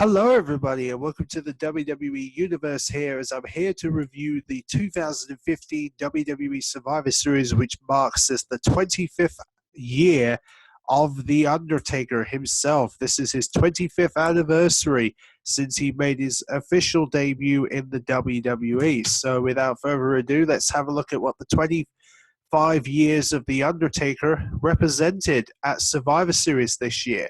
Hello, everybody, and welcome to the WWE Universe here, as I'm here to review the 2015 WWE Survivor Series, which marks as the 25th year of The Undertaker himself. This is his 25th anniversary since he made his official debut in the WWE. So without further ado, let's have a look at what the 25 years of The Undertaker represented at Survivor Series this year.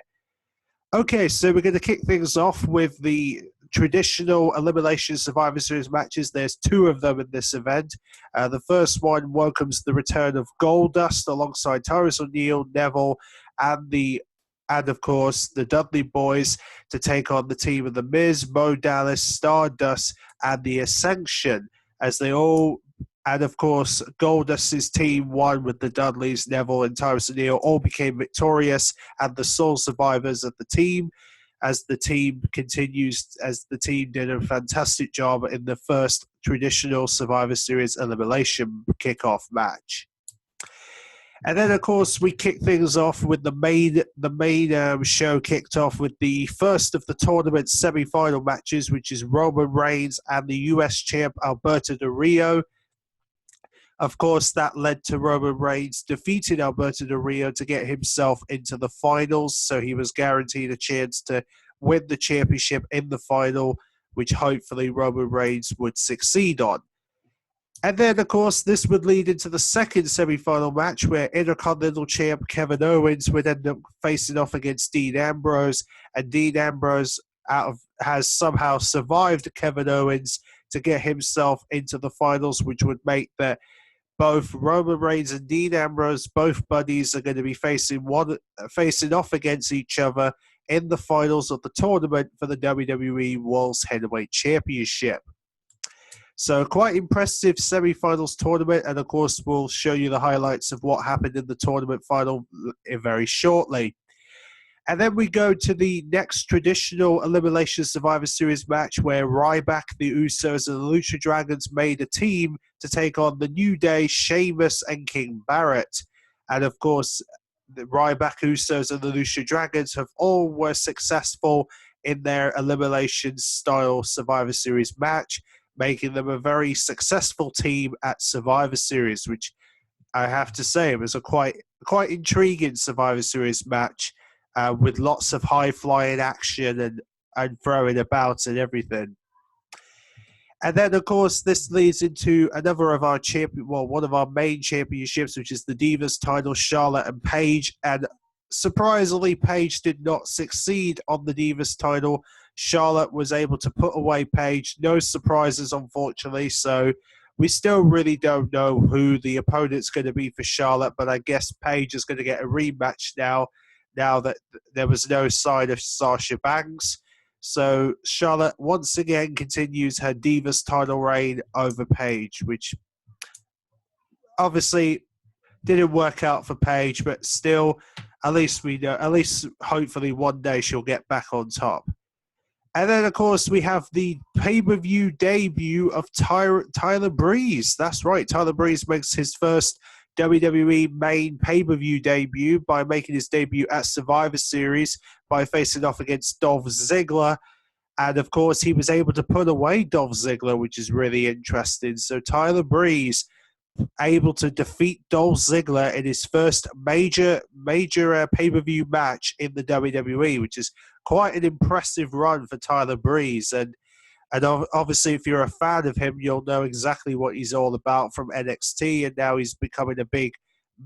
Okay, so we're going to kick things off with the traditional Elimination Survivor Series matches. There's two of them in this event. The first one welcomes the return of Goldust alongside Tyrus O'Neil, Neville, and of course the Dudley Boys to take on the team of The Miz, Mo Dallas, Stardust, and the Ascension and of course, Goldust's team won with the Dudleys, Neville, and Tyrus O'Neil all became victorious, and the sole survivors of the team, as the team did a fantastic job in the first traditional Survivor Series elimination kickoff match. And then, of course, we kick things off with the main show kicked off with the first of the tournament semi-final matches, which is Roman Reigns and the U.S. champ Alberto Del Rio. Of course, that led to Roman Reigns defeating Alberto Del Rio to get himself into the finals, so he was guaranteed a chance to win the championship in the final, which hopefully Roman Reigns would succeed on. And then, of course, this would lead into the second semi-final match where Intercontinental Champ Kevin Owens would end up facing off against Dean Ambrose, and Dean Ambrose has somehow survived Kevin Owens to get himself into the finals, which would make both Roman Reigns and Dean Ambrose, both buddies, are going to be facing off against each other in the finals of the tournament for the WWE World's Heavyweight Championship. So quite impressive semi-finals tournament, and of course we'll show you the highlights of what happened in the tournament final very shortly. And then we go to the next traditional Elimination Survivor Series match where Ryback, the Usos, and the Lucha Dragons made a team to take on the New Day, Sheamus, and King Barrett. And of course, the Ryback, Usos, and the Lucha Dragons were successful in their elimination-style Survivor Series match, making them a very successful team at Survivor Series, which I have to say was a quite intriguing Survivor Series match. With lots of high-flying action and throwing about and everything. And then, of course, this leads into another of our one of our main championships, which is the Divas title, Charlotte and Paige. And surprisingly, Paige did not succeed on the Divas title. Charlotte was able to put away Paige. No surprises, unfortunately. So we still really don't know who the opponent's going to be for Charlotte, but I guess Paige is going to get a rematch now that there was no sign of Sasha Banks. So Charlotte once again continues her Divas title reign over Paige, which obviously didn't work out for Paige, but still, at least hopefully one day she'll get back on top. And then, of course, we have the pay-per-view debut of Tyler Breeze. That's right, Tyler Breeze makes his first WWE main pay-per-view debut by making his debut at Survivor Series by facing off against Dolph Ziggler. And, of course, he was able to put away Dolph Ziggler, which is really interesting. So Tyler Breeze able to defeat Dolph Ziggler in his first major pay-per-view match in the WWE, which is quite an impressive run for Tyler Breeze. And obviously, if you're a fan of him, you'll know exactly what he's all about from NXT, and now he's becoming a big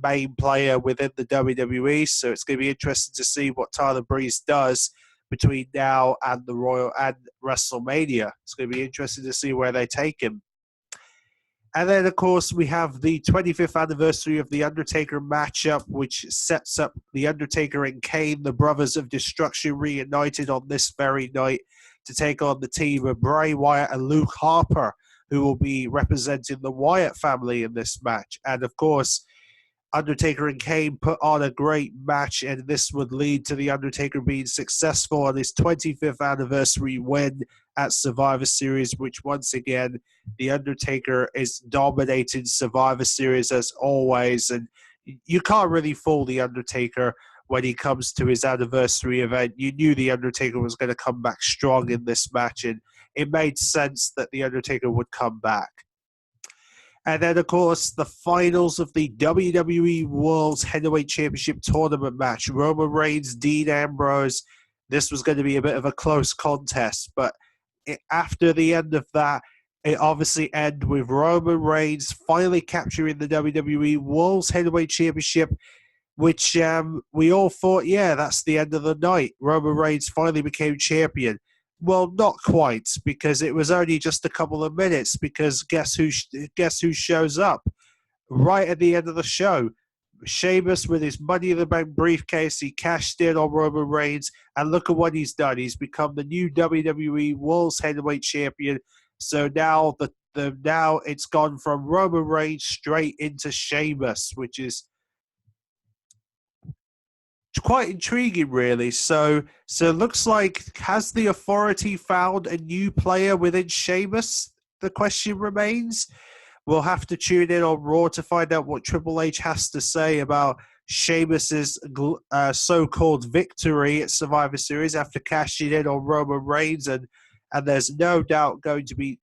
main player within the WWE. So it's going to be interesting to see what Tyler Breeze does between now and the Royal and WrestleMania. It's going to be interesting to see where they take him. And then, of course, we have the 25th anniversary of The Undertaker matchup, which sets up The Undertaker and Kane, the Brothers of Destruction, reunited on this very night to take on the team of Bray Wyatt and Luke Harper, who will be representing the Wyatt family in this match. And, of course, Undertaker and Kane put on a great match, and this would lead to The Undertaker being successful on his 25th anniversary win at Survivor Series, which once again, The Undertaker is dominating Survivor Series as always, and you can't really fool The Undertaker when he comes to his anniversary event. You knew The Undertaker was going to come back strong in this match, and it made sense that The Undertaker would come back. And then, of course, the finals of the WWE World Heavyweight Championship Tournament match. Roman Reigns, Dean Ambrose. This was going to be a bit of a close contest, but after the end of that, it obviously ended with Roman Reigns finally capturing the WWE World Heavyweight Championship, which we all thought, yeah, that's the end of the night. Roman Reigns finally became champion. Well, not quite, because it was only just a couple of minutes, because guess who shows up right at the end of the show? Sheamus with his Money in the Bank briefcase. He cashed in on Roman Reigns, and look at what he's done. He's become the new WWE World Heavyweight Champion. So now now it's gone from Roman Reigns straight into Sheamus, which is quite intriguing, really. So it looks like, has the Authority found a new player within Sheamus? The question remains. We'll have to tune in on Raw to find out what Triple H has to say about Sheamus's so-called victory at Survivor Series after cashing in on Roman Reigns, and there's no doubt going to be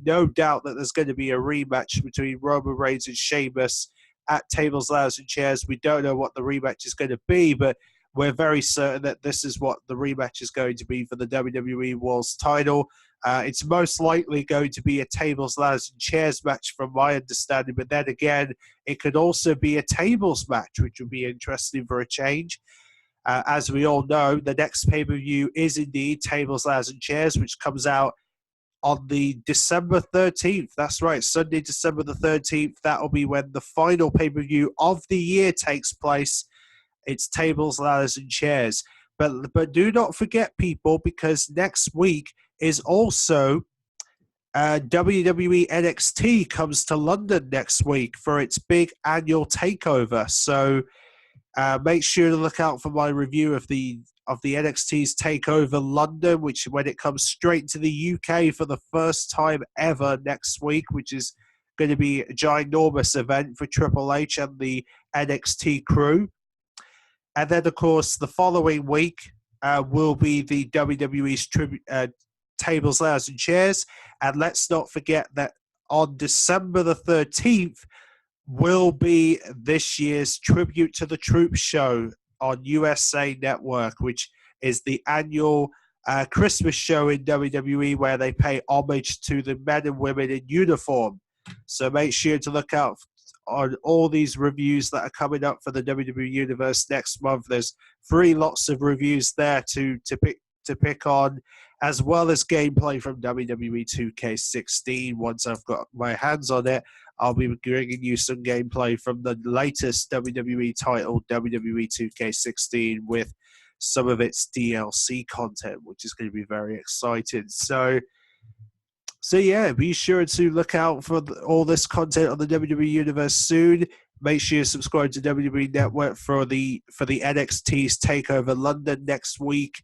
no doubt that there's going to be a rematch between Roman Reigns and Sheamus at Tables, Ladders, and Chairs. We don't know what the rematch is going to be, but we're very certain that this is what the rematch is going to be for the WWE World's title. It's most likely going to be a Tables, Ladders, and Chairs match from my understanding, but then again, it could also be a tables match, which would be interesting for a change. As we all know, the next pay-per-view is indeed Tables, Ladders, and Chairs, which comes out on the December 13th. That's right, Sunday, December the 13th. That'll be when the final pay-per-view of the year takes place. It's Tables, Ladders, and Chairs. But do not forget, people, because next week is also WWE NXT comes to London next week for its big annual takeover. So make sure to look out for my review of the NXT's Takeover London, which when it comes straight to the UK for the first time ever next week, which is going to be a ginormous event for Triple H and the NXT crew. And then, of course, the following week will be the WWE's Tables, Ladders, and Chairs. And let's not forget that on December the 13th will be this year's Tribute to the Troops show on USA Network, which is the annual Christmas show in WWE where they pay homage to the men and women in uniform. So make sure to look out on all these reviews that are coming up for the WWE Universe next month. There's 3 lots of reviews there to pick on, as well as gameplay from WWE 2K16. Once I've got my hands on it, I'll be bringing you some gameplay from the latest WWE title, WWE 2K16, with some of its DLC content, which is going to be very exciting. So yeah, be sure to look out for all this content on the WWE Universe soon. Make sure you subscribe to WWE Network for the NXT's Takeover London next week.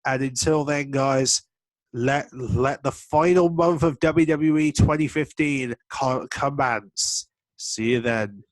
And until then, guys, let the final month of WWE 2015 commence. See you then.